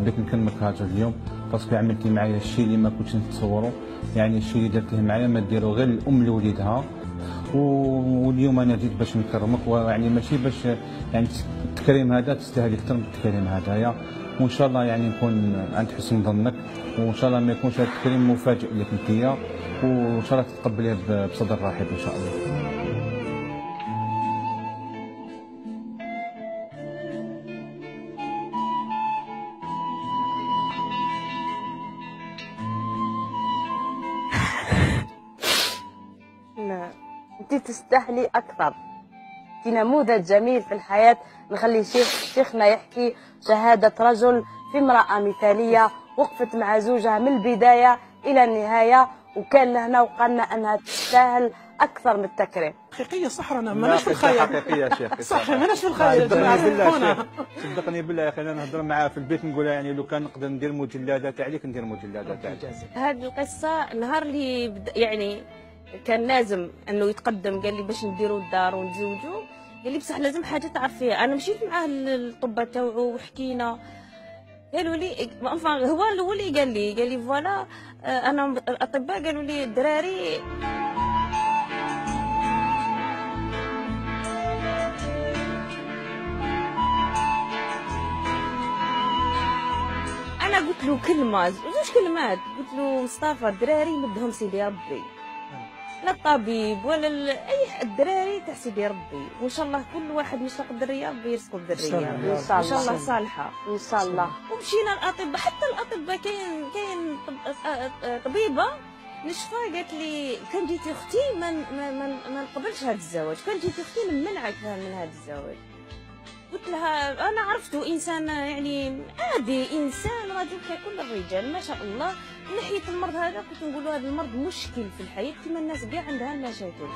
حبيت نكلمك هذا اليوم باسكو عملتي معايا الشيء اللي ما كنتش نتصوره، يعني الشيء اللي درتيه معايا ما ديرو غير الام لوليدها. واليوم انا جيت باش نكرمك، ويعني ماشي باش يعني التكريم هذا تستاهل اكثر من التكريم هذايا، وان شاء الله يعني نكون عند حسن ظنك، وان شاء الله ما يكونش هذا التكريم مفاجئ لك انتيا، وان شاء الله تتقبليه بصدر رحب ان شاء الله. انت تستاهلي اكثر، انت نموذج جميل في الحياه. نخلي شيخنا يحكي شهاده رجل في امراه مثاليه وقفت مع زوجها من البدايه الى النهايه، وكان لهنا وقالنا انها تستاهل اكثر من التكريم. حقيقيه صح، رانا ماناش في الخيال. حقيقيه يا شيخ صح، ماناش في الخيال. صدقني بالله يا اخي، انا نهضر معاه في البيت نقولها يعني لو كان نقدر ندير مجلدات عليك ندير مجلدات عليك. هذه القصه النهار اللي يعني كان لازم انه يتقدم، قال لي باش نديروا الدار ونتزوجوا، قال لي بصح لازم حاجه تعرفيها. انا مشيت معاه للطبه تاوعو وحكينا، قالوا لي هو الاول اللي قال لي فوالا انا الاطباء قالوا لي الدراري انا قلت له كلمه زوج كلمات، قلت له مصطفى الدراري مدهم سيدي ربي، لا الطبيب ولا اي الدراري تاع سيدي ربي، وان شاء الله كل واحد يشتاق الذريه ربي يرزقه بالذريه ان شاء الله صالحه ان شاء الله. ومشينا الاطباء، حتى الاطباء كاين طبيبه نشفى قالت لي كان جيتي اختي ما نقبلش هذا الزواج، كان جيتي اختي نمنعك من هذا الزواج. قلت لها انا عرفته انسان يعني عادي، انسان راجل ككل الرجال ما شاء الله. من ناحيه المرض هذا كنت نقول له هذا المرض مشكل في الحياه كما الناس كاع عندها المشاكل.